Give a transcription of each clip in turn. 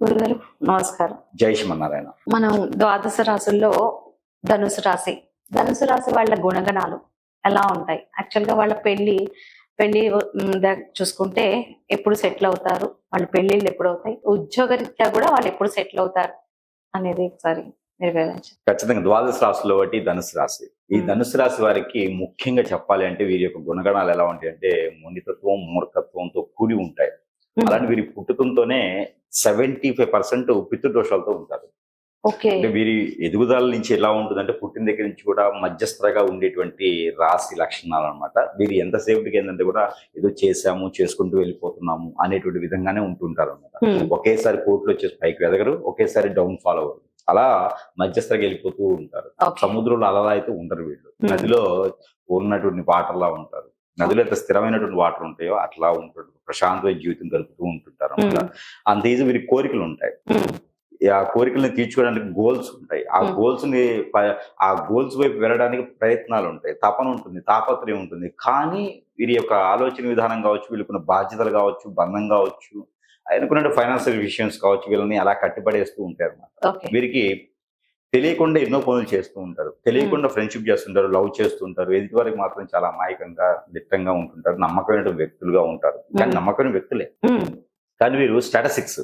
గురుగారు నమస్కారం. జై శ్రీమన్నారాయణ. మనం ద్వాదశ రాశుల్లో ధనుసు రాశి వాళ్ళ గుణగణాలు ఎలా ఉంటాయి? యాక్చువల్ గా వాళ్ళ పెళ్లి చూసుకుంటే ఎప్పుడు సెటిల్ అవుతారు, వాళ్ళ పెళ్లిళ్ళు ఎప్పుడు అవుతాయి, ఉద్యోగరీత్యా కూడా వాళ్ళు ఎప్పుడు సెటిల్ అవుతారు అనేది ఒకసారి మీరు వివరించండి. ఖచ్చితంగా ద్వాదశ రాశుల్లో ఒకటి ధనుసు రాశి. ఈ ధనుసు రాశి వారికి ముఖ్యంగా చెప్పాలి అంటే వీరి యొక్క గుణగణాలు ఎలా ఉంటాయి అంటే మొండితత్వం, మూర్ఖత్వంతో కూడి ఉంటాయి. అలాంటి వీరి పుట్టుకంతోనే 75% పితృదోషాలతో ఉంటారు. ఓకే. అంటే వీరి ఎదుగుదల నుంచి ఎలా ఉంటుందంటే పుట్టిన దగ్గర నుంచి కూడా మధ్యస్థగా ఉండేటువంటి రాశి లక్షణాలు అనమాట. వీరు ఎంతసేపటికి ఏంటంటే కూడా ఏదో చేసాము, చేసుకుంటూ వెళ్ళిపోతున్నాము అనేటువంటి విధంగానే ఉంటుంటారు అనమాట. ఒకేసారి కోట్లు వచ్చేసి పైకి ఎదగరు, ఒకేసారి డౌన్ ఫాల్ అవ్వరు. అలా మధ్యస్థగా వెళ్ళిపోతూ ఉంటారు. సముద్రంలో అలలా అయితే ఉండరు వీళ్ళు. నదిలో ఉన్నటువంటి వాటర్లా ఉంటారు. నదిలో ఎంత స్థిరమైనటువంటి వాటర్ ఉంటాయో అట్లా ఉంటుంది. ప్రశాంతమైన జీవితం గడుపుతూ ఉంటుంటారు అనమాట. అంత ఈజీ వీరికి కోరికలు ఉంటాయి. ఆ కోరికలను తీర్చుకోవడానికి గోల్స్ ఉంటాయి. ఆ గోల్స్ వైపు వెళ్ళడానికి ప్రయత్నాలు ఉంటాయి, తపన ఉంటుంది, తాపత్రయం ఉంటుంది. కానీ వీరి యొక్క ఆలోచన విధానం కావచ్చు, వీళ్ళకున్న బాధ్యతలు కావచ్చు, బంధం కావచ్చు, అనుకున్న ఫైనాన్షియల్ విషయన్స్ కావచ్చు, వీళ్ళని అలా కట్టిపడేస్తూ ఉంటారు అన్నమాట. వీరికి తెలియకుండా ఎన్నో పనులు చేస్తూ ఉంటారు, తెలియకుండా ఫ్రెండ్షిప్ చేస్తుంటారు, లవ్ చేస్తుంటారు. ఎదుటి వారికి మాత్రం చాలా అమాయకంగా, దిట్టంగా ఉంటుంటారు, నమ్మకమైన వ్యక్తులుగా ఉంటారు. కానీ నమ్మకమైన వ్యక్తులే, కానీ వీరు స్టాటిస్టిక్స్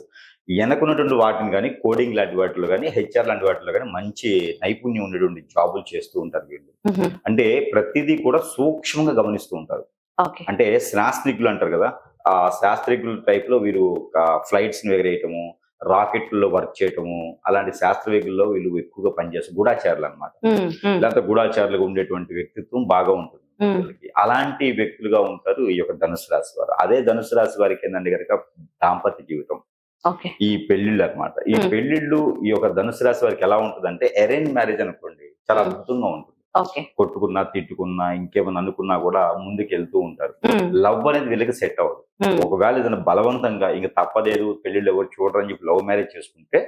వెనకున్నటువంటి వాటిని కానీ, కోడింగ్ లాంటి వాటిలో కానీ, హెచ్ఆర్ లాంటి వాటిలో కానీ మంచి నైపుణ్యం ఉండేటువంటి జాబులు చేస్తూ ఉంటారు వీళ్ళు. అంటే ప్రతిదీ కూడా సూక్ష్మంగా గమనిస్తూ ఉంటారు. అంటే శాస్త్రికులు అంటారు కదా, ఆ శాస్త్రికుల టైప్ లో వీరు ఫ్లైట్స్ ని ఎగరేయటము, రాకెట్లలో వర్క్ చేయటము, అలాంటి శాస్త్రవేత్తల్లో వీళ్ళు ఎక్కువగా పనిచేస్తారు. గూఢాచారులు అనమాట. ఇలాంటి గూఢాచారులుగా ఉండేటువంటి వ్యక్తిత్వం బాగా ఉంటుంది. అలాంటి వ్యక్తులుగా ఉంటారు ఈ యొక్క ధనుసు రాశి వారు. అదే ధనుసు రాశి వారికి ఏంటంటే కనుక దాంపత్య జీవితం, ఈ పెళ్లిళ్ళు అనమాట. ఈ పెళ్లిళ్ళు ఈ యొక్క ధనుసు రాశి వారికి ఎలా ఉంటుందంటే అరేంజ్ మ్యారేజ్ అనుకోండి, చాలా అద్భుతంగా ఉంటుంది. కొట్టుకున్నా, తిట్టుకున్నా, ఇంకేమైనా అనుకున్నా కూడా ముందుకు వెళ్తూ ఉంటారు. లవ్ అనేది వీళ్ళకి సెట్ అవ్వదు. ఒకవేళ ఏదైనా బలవంతంగా ఇంక తప్పలేదు, పెళ్లిళ్ళు ఎవరు చూడరని చెప్పి లవ్ మ్యారేజ్ చేసుకుంటే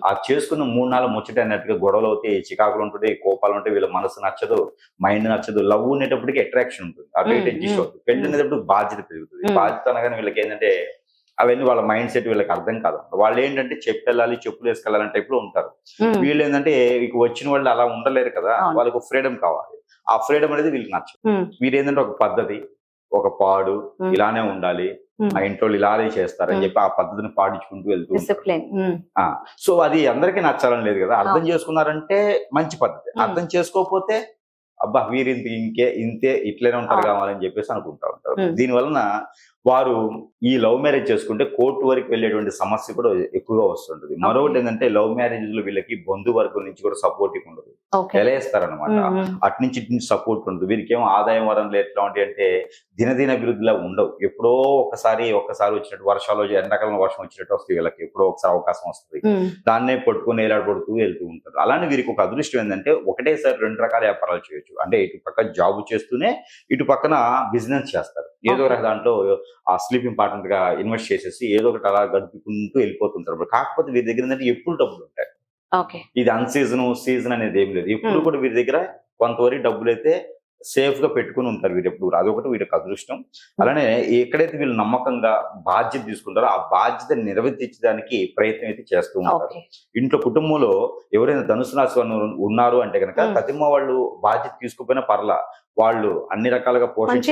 ఆ చేసుకున్న 3 నాలుగు ముచ్చట అన్నట్టుగా గొడవలు అవుతాయి, చికాకులు ఉంటుంది, కోపాలు ఉంటాయి, వీళ్ళ మనసు నచ్చదు, మైండ్ నచ్చదు. లవ్ ఉండేటప్పటికి అట్రాక్షన్ ఉంటుంది, అటు ఇటు అడ్జస్ట్ అవుతుంది. పెళ్లి అనేటప్పుడు బాధ్యత పెరుగుతుంది. బాధ్యత అనగానే వీళ్ళకి ఏంటంటే అవన్నీ వాళ్ళ మైండ్ సెట్ వీళ్ళకి అర్థం కాదు. వాళ్ళు ఏంటంటే చెప్పెళ్ళాలి, చెప్పులు వేసుకెళ్ళాలని టైప్ లో ఉంటారు. వీళ్ళు ఏంటంటే ఇక వచ్చిన వాళ్ళు అలా ఉండలేరు కదా, వాళ్ళకి ఫ్రీడమ్ కావాలి. ఆ ఫ్రీడమ్ అనేది వీళ్ళకి నచ్చదు. వీరు ఏంటంటే ఒక పద్ధతి, ఒక పాడు, ఇలానే ఉండాలి, మా ఇంట్లో ఇలానే చేస్తారని చెప్పి ఆ పద్ధతిని పాటించుకుంటూ వెళ్తూ ఉంటారు. సో అది అందరికీ నచ్చాలని లేదు కదా. అర్థం చేసుకున్నారంటే మంచి పద్ధతి, అర్థం చేసుకోకపోతే అబ్బా వీరి ఇంతే ఇట్లనే ఉంటారు కావాలని చెప్పేసి అనుకుంటా ఉంటారు. దీని వలన వారు ఈ లవ్ మ్యారేజ్ చేసుకుంటే కోర్టు వరకు వెళ్ళేటువంటి సమస్య కూడా ఎక్కువగా వస్తుంటది. మరొకటి ఏంటంటే లవ్ మ్యారేజ్ లో వీళ్ళకి బంధువర్గం నుంచి కూడా సపోర్టింగ్ ఉండదు, వెలేస్తారనమాట. అటు నుంచి ఇటు నుంచి సపోర్ట్ ఉండదు. వీరికి ఏమో ఆదాయం వరంలో ఎట్లా ఉంటాయి అంటే దినదిన అభివృద్ధిలా ఉండవు. ఎప్పుడో ఒక్కసారి వచ్చినట్టు వర్షాలు, ఎండాకాలం వర్షం వచ్చినట్టు వస్తుంది వీళ్ళకి, ఎప్పుడో ఒకసారి అవకాశం వస్తుంది, దాన్నే పట్టుకుని ఏలాడబడుతూ వెళ్తూ ఉంటారు. అలానే వీరికి ఒక అదృష్టం ఏంటంటే ఒకటేసారి 2 రకాల వ్యాపారాలు చేయొచ్చు. అంటే ఇటు పక్క జాబ్ చేస్తూనే ఇటు పక్కన బిజినెస్ చేస్తారు. ఏదో ఒక దాంట్లో ఆ స్లీపింగ్ పార్ట్నర్ గా ఇన్వెస్ట్ చేసేసి ఏదో ఒకటి అలా గడుపుకుంటూ వెళ్ళిపోతుంటారు. కాకపోతే వీరి దగ్గర ఏంటంటే ఎప్పుడు డబ్బులు ఉంటాయి. ఇది సీజన్ అనేది ఏం లేదు. ఎప్పుడు కూడా వీరి దగ్గర కొంతవరకు డబ్బులు అయితే సేఫ్ గా పెట్టుకుని ఉంటారు వీరు ఎప్పుడు. అదొకటి వీరికి అదృష్టం. అలానే ఎక్కడైతే వీళ్ళు నమ్మకంగా బాధ్యత తీసుకుంటారో ఆ బాధ్యత నిర్వర్తించడానికి ప్రయత్నం అయితే చేస్తూ ఉంటారు. ఇంట్లో కుటుంబంలో ఎవరైనా ధనుసు రాశి ఉన్నారు అంటే కనుక ప్రతిమ వాళ్ళు బాధ్యత తీసుకోకపోయినా పర్లా, వాళ్ళు అన్ని రకాలుగా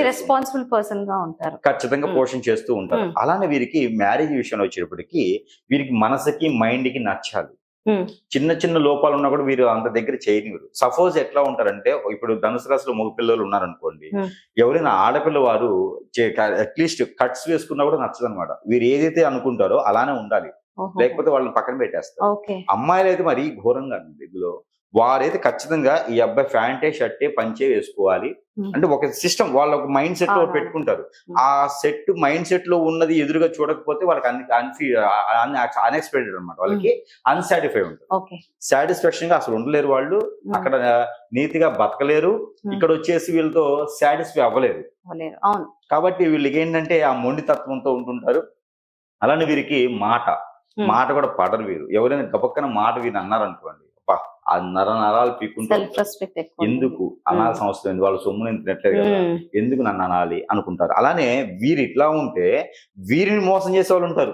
రెస్పాన్సిబుల్ పర్సన్ గా ఉంటారు, ఖచ్చితంగా పోషణ చేస్తూ ఉంటారు. అలానే వీరికి మ్యారేజ్ విషయంలో వచ్చేటప్పటికి వీరికి మనసుకి మైండ్ కి నచ్చాలి. చిన్న చిన్న లోపాలు ఉన్నా కూడా వీరు అంత దగ్గర చేయనివ్వరు. సపోజ్ ఎట్లా ఉంటారంటే ఇప్పుడు ధనుసు రాశిలో మగ పిల్లలు ఉన్నారనుకోండి, ఎవరైనా ఆడపిల్ల వారు అట్లీస్ట్ కట్స్ వేసుకున్నా కూడా నచ్చదు అనమాట. వీరు ఏదైతే అనుకుంటారో అలానే ఉండాలి, లేకపోతే వాళ్ళని పక్కన పెట్టేస్తారు. అమ్మాయిలు అయితే మరీ ఘోరంగా ఇందులో వారైతే ఖచ్చితంగా ఈ అబ్బాయి ప్యాంటే షర్టే పంచే వేసుకోవాలి అంటే ఒక సిస్టమ్, వాళ్ళ ఒక మైండ్ సెట్ లో పెట్టుకుంటారు. ఆ సెట్ మైండ్ సెట్ లో ఉన్నది ఎదురుగా చూడకపోతే వాళ్ళకి అన్ఎక్స్పెక్టెడ్ అనమాట, వాళ్ళకి అన్సాటిస్ఫై ఉంటుంది. సాటిస్ఫాక్షన్ గా అసలు ఉండలేరు వాళ్ళు, అక్కడ నీతిగా బతకలేరు, ఇక్కడ వచ్చేసి వీళ్ళతో సాటిస్ఫై అవ్వలేరు. కాబట్టి వీళ్ళకి ఏంటంటే ఆ మొండి తత్వంతో ఉంటుంటారు. అలానే వీరికి మాట కూడా పడరు వీరు. ఎవరైనా గబక్కన మాట వీరు అన్నారనుకోండి, ఆ నరాలు పీక్కుంటారు. ఎందుకు అనాల్సిన అవసరం ఏంది, వాళ్ళ సొమ్ముని తినట్లేదు కదా, ఎందుకు నన్ను అనాలి అనుకుంటారు. అలానే వీరు ఇట్లా ఉంటే వీరిని మోసం చేసే వాళ్ళు ఉంటారు.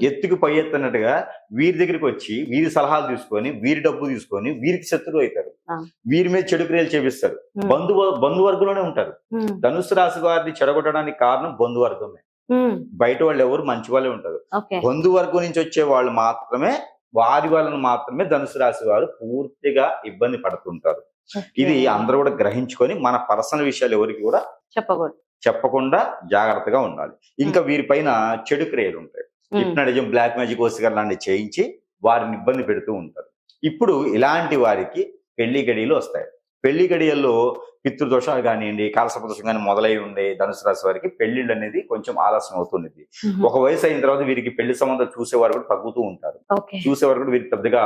ఎత్తుకు పై ఎత్తన్నట్టుగా వీరి దగ్గరికి వచ్చి వీరి సలహాలు తీసుకొని వీరి డబ్బు తీసుకొని వీరికి శత్రువు అవుతారు. వీరి మీద చెడు క్రియలు చేపిస్తారు. బంధువర్గంలోనే ఉంటారు. ధనుసు రాశి వారిని చెడగొట్టడానికి కారణం బంధువర్గమే. బయట వాళ్ళు ఎవరు మంచి వాళ్ళే ఉంటారు. బంధువర్గం నుంచి వచ్చే వాళ్ళు మాత్రమే వాళ్ళని మాత్రమే ధనుసు రాశి వారు పూర్తిగా ఇబ్బంది పడుతుంటారు. ఇది అందరూ కూడా గ్రహించుకొని మన పర్సనల్ విషయాలు ఎవరికి కూడా చెప్పకుండా జాగ్రత్తగా ఉండాలి. ఇంకా వీరిపైన చెడు క్రియలు ఉంటాయి. హిప్నటిజం, బ్లాక్ మ్యాజిక్, వశీకరణ లాంటివి చేయించి వారిని ఇబ్బంది పెడుతూ ఉంటారు. ఇప్పుడు ఇలాంటి వారికి పెళ్లి గడియలు వస్తాయి. పెళ్లి గడియల్లో పితృదోషాలు కానివ్వండి, కాలసర్పదోషం కానీ మొదలై ఉండే ధనుసు రాశి వారికి పెళ్లిళ్ళు అనేది కొంచెం ఆలస్యం అవుతుంది. ఒక వయసు అయిన తర్వాత వీరికి పెళ్లి సంబంధాలు చూసేవారు కూడా తగ్గుతూ ఉంటారు. చూసేవారు కూడా వీరికి పెద్దగా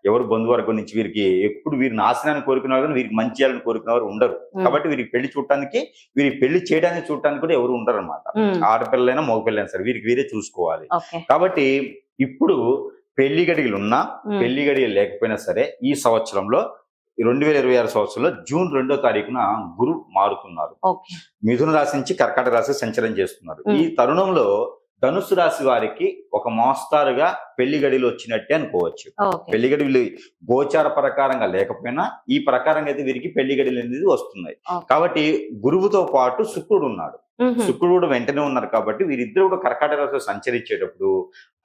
ఎవరు బంధువర్గం నుంచి వీరికి ఎప్పుడు వీరి నాశనాన్ని కోరుకునేవారు కానీ వీరికి మంచి చేయాలని కోరుకునేవారు ఉండరు. కాబట్టి వీరికి పెళ్లి చూడటానికి, వీరికి పెళ్లి చేయడానికి చూడటానికి కూడా ఎవరు ఉండరు అనమాట. ఆడపిల్లలైనా మగపిల్లైనా సరే వీరికి వీరే చూసుకోవాలి. కాబట్టి ఇప్పుడు పెళ్లి గడియలు ఉన్నా పెళ్లి గడియలు లేకపోయినా సరే ఈ సంవత్సరంలో 2026 సంవత్సరంలో జూన్ 2వ తారీఖున గురు మారుతున్నారు. మిథున రాశి నుంచి కర్కాటక రాశి సంచారం చేస్తున్నారు. ఈ తరుణంలో ధనుసు రాశి వారికి ఒక మోస్తారుగా పెళ్లి గడియలు వచ్చినట్టే అనుకోవచ్చు. పెళ్లి గడియలు గోచార ప్రకారంగా లేకపోయినా ఈ ప్రకారంగా అయితే వీరికి పెళ్లి గడియలు అనేది వస్తున్నాయి. కాబట్టి గురువుతో పాటు శుక్రుడు ఉన్నాడు. శుక్రుడు కూడా వెంటనే ఉన్నారు. కాబట్టి వీరిద్దరు కూడా కర్కాటక రాశిలో సంచరించేటప్పుడు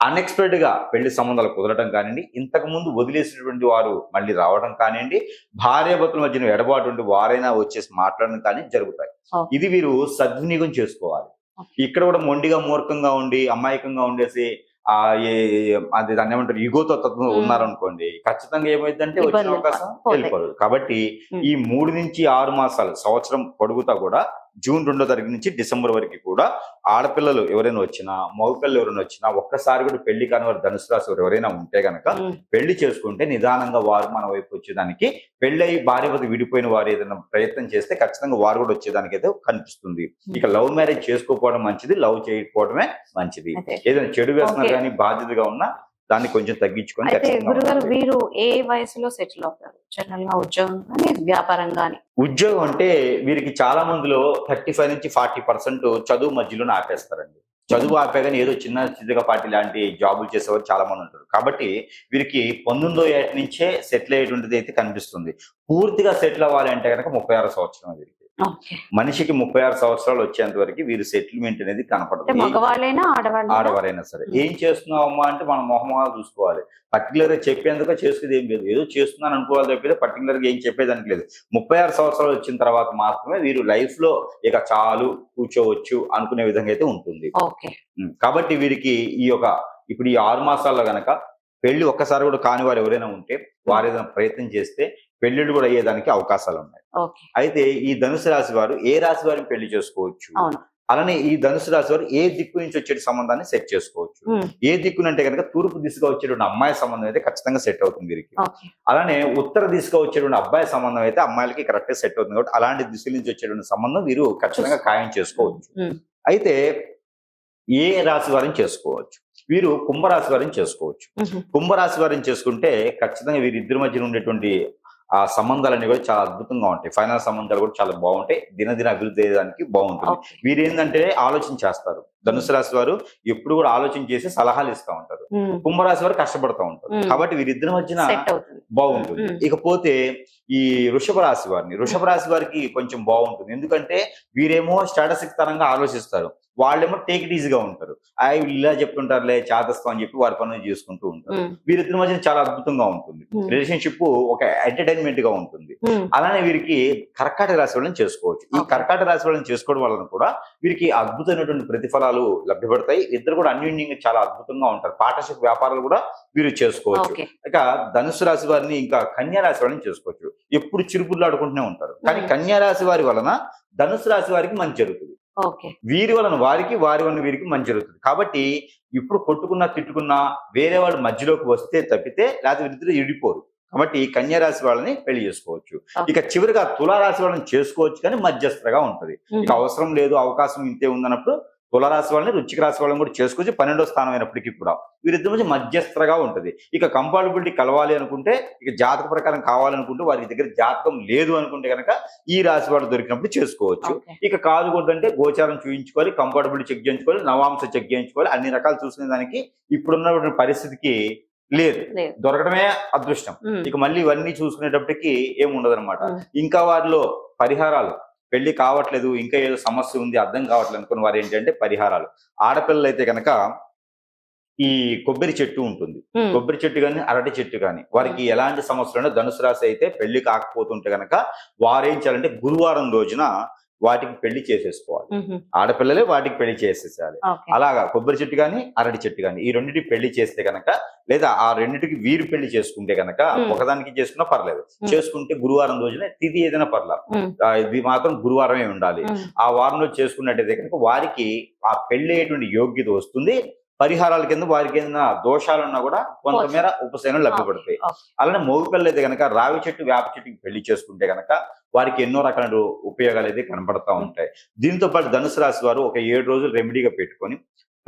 అన్ఎక్స్పెక్టెడ్ గా పెళ్లి సంబంధాలు కుదరడం కానివ్వండి, ఇంతకు ముందు వదిలేసినటువంటి వారు మళ్ళీ రావడం కానివ్వండి, భార్యాభర్తల మధ్యన ఎడబాటు ఉండి వారైనా వచ్చేసి మాట్లాడడం కానీ జరుగుతాయి. ఇది వీరు సద్వినియోగం చేసుకోవాలి. ఇక్కడ కూడా మొండిగా మూర్ఖంగా ఉండి అమాయకంగా ఉండేసి అది దాన్ని ఏమంటారు ఈగోతో ఉన్నారనుకోండి, ఖచ్చితంగా ఏమైందంటే వచ్చిన అవకాశం వెళ్ళిపోదు. కాబట్టి ఈ 3 నుంచి 6 మాసాలు సంవత్సరం పొడుగుతా కూడా జూన్ 2వ తారీఖు నుంచి డిసెంబర్ వరకు కూడా ఆడపిల్లలు ఎవరైనా వచ్చినా, మగపిల్లలు ఎవరైనా వచ్చినా, ఒక్కసారి కూడా పెళ్లి కాని వారు ధనుసు రాశి వారు ఎవరైనా ఉంటే గనక పెళ్లి చేసుకుంటే నిదానంగా వారు మన వైపు వచ్చేదానికి, పెళ్లి అయ్యి భార్య భర్త విడిపోయిన వారు ఏదైనా ప్రయత్నం చేస్తే ఖచ్చితంగా వారు కూడా వచ్చేదానికి అయితే కనిపిస్తుంది. ఇక లవ్ మ్యారేజ్ చేసుకోకపోవడం మంచిది, లవ్ చేయకపోవడమే మంచిది. ఏదైనా చెడు వ్యసనం కానీ బాధ్యతగా ఉన్నా దాన్ని కొంచెం తగ్గించుకొని. గురుగారు వీరు ఏ వయసులో సెటిల్ అవుతారు? జనరల్ గా ఉద్యోగం కానీ వ్యాపారం కానీ? ఉద్యోగం అంటే వీరికి చాలా మందిలో 35 నుంచి 40% చదువు మధ్యలోనే ఆపేస్తారండి. చదువు ఆపేగానే ఏదో చిన్నగా పార్టీ లాంటి జాబులు చేసేవారు చాలా మంది ఉంటారు. కాబట్టి వీరికి 19వ ఏట నుంచే సెటిల్ అయ్యేటువంటిది అయితే కనిపిస్తుంది. పూర్తిగా సెటిల్ అవ్వాలి అంటే కనుక 36 సంవత్సరం వీరికి. మనిషికి 36 సంవత్సరాలు వచ్చేంత వరకు వీరు సెటిల్మెంట్ అనేది కనపడదు. ఆడవారైనా సరే. ఏం చేస్తున్నావు అమ్మా అంటే మనం మొహమొహాలు చూసుకోవాలి. పర్టికులర్ గా చెప్పేందుకు చేసుకునేది ఏం లేదు. ఏదో చేస్తున్నాను అనుకోవాలి తప్పితే పర్టికులర్ గా ఏం చెప్పేదానికి లేదు. 36 సంవత్సరాలు వచ్చిన తర్వాత మాత్రమే వీరు లైఫ్ లో ఇక చాలు కూర్చోవచ్చు అనుకునే విధంగా అయితే ఉంటుంది. కాబట్టి వీరికి ఇప్పుడు ఈ 6 మాసాల్లో గనక పెళ్లి ఒక్కసారి కూడా కాని వారు ఎవరైనా ఉంటే వారు ఏదైనా ప్రయత్నం చేస్తే పెళ్లిళ్ళు కూడా అయ్యేదానికి అవకాశాలు ఉన్నాయి. అయితే ఈ ధనుసు రాశి వారు ఏ రాశి వారిని పెళ్లి చేసుకోవచ్చు, అలానే ఈ ధనుసు రాశి వారు ఏ దిక్కు నుంచి వచ్చే సంబంధాన్ని సెట్ చేసుకోవచ్చు. ఏ దిక్కునంటే కనుక తూర్పు దిశగా వచ్చేటువంటి అమ్మాయి సంబంధం అయితే ఖచ్చితంగా సెట్ అవుతుంది వీరికి. అలానే ఉత్తర దిశగా వచ్చేటువంటి అబ్బాయి సంబంధం అయితే అమ్మాయిలకి కరెక్ట్ గా సెట్ అవుతుంది. కాబట్టి అలాంటి దిశల నుంచి వచ్చేటువంటి సంబంధం వీరు ఖచ్చితంగా ఖాయం చేసుకోవచ్చు. అయితే ఏ రాశి వారిని చేసుకోవచ్చు? వీరు కుంభరాశి వారిని చేసుకోవచ్చు. కుంభరాశి వారిని చేసుకుంటే ఖచ్చితంగా వీరిద్దరి మధ్యన ఉండేటువంటి ఆ సంబంధాలన్నీ కూడా చాలా అద్భుతంగా ఉంటాయి. ఫైనాన్స్ సంబంధాలు కూడా చాలా బాగుంటాయి. దినదిన అభివృద్ధి అయ్యేదానికి బాగుంటుంది. వీరు ఏంటంటే ఆలోచన చేస్తారు. ధనుసు రాశి వారు ఎప్పుడు కూడా ఆలోచన చేసి సలహాలు ఇస్తూ ఉంటారు. కుంభరాశి వారు కష్టపడుతూ ఉంటారు. కాబట్టి వీరిద్దరి మధ్యన బాగుంటుంది. ఇకపోతే ఈ వృషభ రాశి వారికి కొంచెం బాగుంటుంది. ఎందుకంటే వీరేమో స్ట్రాటజిక్ తరంగా ఆలోచిస్తారు, వాళ్ళేమో టేక్ ఇట్ ఈజీగా ఉంటారు. ఇలా చెప్తుంటారులే చాదస్తం అని చెప్పి వారి పనులు చేసుకుంటూ ఉంటారు. వీరిద్దరి మధ్య చాలా అద్భుతంగా ఉంటుంది. రిలేషన్షిప్ ఒక ఎంటర్టైన్మెంట్ గా ఉంటుంది. అలానే వీరికి కర్కాటక రాశి వాళ్ళని చేసుకోవచ్చు. ఈ కర్కాటక రాశి వాళ్ళని చేసుకోవడం వలన కూడా వీరికి అద్భుతమైనటువంటి ప్రతిఫలాలు లభ్యపడతాయి. ఇద్దరు కూడా అన్యోన్యంగా చాలా అద్భుతంగా ఉంటారు. పార్ట్నర్షిప్ వ్యాపారాలు కూడా వీరు చేసుకోవచ్చు. ఇక ధనుసు రాశి వారిని ఇంకా కన్యా రాశి వాళ్ళని చేసుకోవచ్చు. ఎప్పుడు చిరుపుర్లు ఆడుకుంటూనే ఉంటారు. కానీ కన్యా రాశి వారి వలన ధనుసు రాశి వారికి మంచి జరుగుతుంది. వీరి వలన వారి వలన వీరికి మంచి జరుగుతుంది. కాబట్టి ఇప్పుడు కొట్టుకున్నా తిట్టుకున్నా వేరే వాళ్ళు మధ్యలోకి వస్తే తప్పితే లేకపోతే వీరిద్దరు ఇడిపోరు. కాబట్టి కన్యా రాశి వాళ్ళని పెళ్లి చేసుకోవచ్చు. ఇక చివరిగా తులారాశి వాళ్ళని చేసుకోవచ్చు, కానీ మధ్యస్థగా ఉంటది. ఇక అవసరం లేదు అవకాశం ఇంతే ఉందన్నప్పుడు తులరాశి వాళ్ళని వృశ్చిక రాశి వాళ్ళని కూడా చేసుకోవచ్చు 12వ స్థానం అయినప్పటికీ కూడా వీరిద్దరి మధ్య మధ్యస్థగా ఉంటుంది. ఇక కంపాటబిలిటీ కలవాలి అనుకుంటే, ఇక జాతక ప్రకారం కావాలనుకుంటే, వారి దగ్గర జాతకం లేదు అనుకుంటే కనుక ఈ రాశి వాళ్ళు దొరికినప్పుడు చేసుకోవచ్చు. ఇక కాదుకూడదంటే గోచారం చూయించుకోవాలి, కంపాటబిలిటీ చెక్ చేయించుకోవాలి, నవాంశ చెక్ చేయించుకోవాలి. అన్ని రకాలు చూసుకునే దానికి ఇప్పుడున్న పరిస్థితికి లేదు, దొరకడమే అదృష్టం. ఇక మళ్ళీ ఇవన్నీ చూసుకునేటప్పటికి ఏముండదు అనమాట. ఇంకా వారిలో పరిహారాలు, పెళ్లి కావట్లేదు, ఇంకా ఏదో సమస్య ఉంది, అర్థం కావట్లేదు అనుకున్న వారు ఏంటంటే పరిహారాలు. ఆడపిల్లలు అయితే కనుక ఈ కొబ్బరి చెట్టు ఉంటుంది, కొబ్బరి చెట్టు కానీ అరటి చెట్టు కానీ, వారికి ఎలాంటి సమస్యలు, ధనుసు రాశి అయితే పెళ్లి కాకపోతుంటే కనుక వారు ఏం చేయాలంటే గురువారం రోజున వాటికి పెళ్లి చేసేసుకోవాలి. ఆడపిల్లలే వాటికి పెళ్లి చేసేసేయాలి. అలాగా కొబ్బరి చెట్టు కానీ అరటి చెట్టు కానీ ఈ రెండింటికి పెళ్లి చేస్తే కనుక, లేదా ఆ రెండింటికి వీరు పెళ్లి చేసుకుంటే కనుక, ఒకదానికి చేసుకున్నా పర్లేదు, చేసుకుంటే గురువారం రోజున తిథి ఏదైనా పర్లేదు, ఇది మాత్రం గురువారమే ఉండాలి. ఆ వారంలో చేసుకున్నట్టయితే కనుక వారికి ఆ పెళ్లి అయ్యేటువంటి యోగ్యత వస్తుంది. పరిహారాల కింద వారికి ఏదైనా దోషాలున్నా కూడా కొంతమేర ఉపశమనం లభ్యపడతాయి. అలానే మగపిల్లలు అయితే కనుక రావి చెట్టు వేప చెట్టుకి పెళ్లి చేసుకుంటే కనుక వారికి ఎన్నో రకాల ఉపయోగాలు అయితే కనపడతా ఉంటాయి. దీంతో పాటు ధనుసు రాశి వారు ఒక 7 రోజులు రెమెడీగా పెట్టుకొని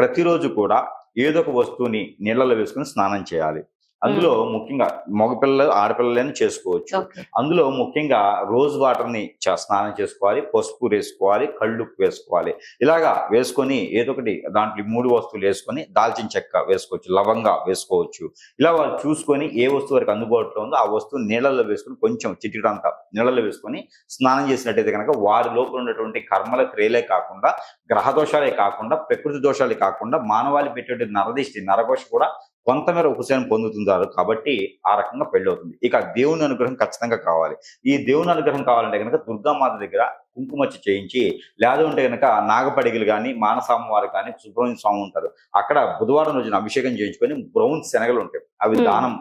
ప్రతిరోజు కూడా ఏదో ఒక వస్తువుని నీళ్ళలో వేసుకుని స్నానం చేయాలి. అందులో ముఖ్యంగా మగపిల్లలు ఆడపిల్లలని చేసుకోవచ్చు. అందులో ముఖ్యంగా రోజ్ వాటర్ ని స్నానం చేసుకోవాలి, పసుపు వేసుకోవాలి, కళ్ళుప్పు వేసుకోవాలి. ఇలాగా వేసుకొని ఏదో ఒకటి దాంట్లో 3 వస్తువులు వేసుకొని దాల్చిన చెక్క వేసుకోవచ్చు, లవంగా వేసుకోవచ్చు. ఇలా వాళ్ళు చూసుకొని ఏ వస్తువు వరకు అందుబాటులో ఉందో ఆ వస్తువు నీళ్ళలో వేసుకొని కొంచెం చిటికంతా నీళ్ళలో వేసుకొని స్నానం చేసినట్టయితే కనుక వారి లోపల ఉన్నటువంటి కర్మల క్రియలే కాకుండా, గ్రహ దోషాలే కాకుండా, ప్రకృతి దోషాలే కాకుండా, మానవాళి పెట్టే నరదిష్టి నరకోశ కూడా కొంతమేర ఉపశమనం పొందుతుంటారు. కాబట్టి ఆ రకంగా పెళ్లి అవుతుంది. ఇక దేవుని అనుగ్రహం ఖచ్చితంగా కావాలి. ఈ దేవుని అనుగ్రహం కావాలంటే కనుక దుర్గామాత దగ్గర కుంకుమచ్చి చేయించి, లేదా ఉంటే కనుక నాగపడిగలు కానీ, మానసామ వారు కానీ, సుబ్రహ్మణ్య స్వామి ఉంటారు, అక్కడ బుధవారం రోజున అభిషేకం చేయించుకొని బ్రౌన్ శనగలు ఉంటాయి, అవి దానం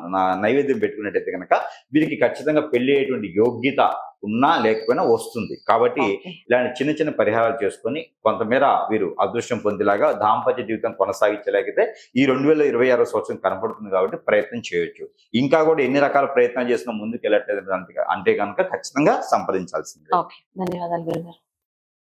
నైవేద్యం పెట్టుకున్నట్టయితే కనుక వీరికి ఖచ్చితంగా పెళ్లి అయ్యేటువంటి యోగ్యత ఉన్నా లేకపోయినా వస్తుంది. కాబట్టి ఇలాంటి చిన్న చిన్న పరిహారాలు చేసుకొని కొంతమేర వీరు అదృష్టం పొందేలాగా దాంపత్య జీవితం కొనసాగించలేకపోతే ఈ 2026 సంవత్సరం కనపడుతుంది. కాబట్టి ప్రయత్నం చేయొచ్చు. ఇంకా కూడా ఎన్ని రకాల ప్రయత్నాలు చేసినా ముందుకు వెళ్ళట్లేదు అంటే కనుక ఖచ్చితంగా సంప్రదించాల్సిందే. ధన్యవాదాలు గురుగారు.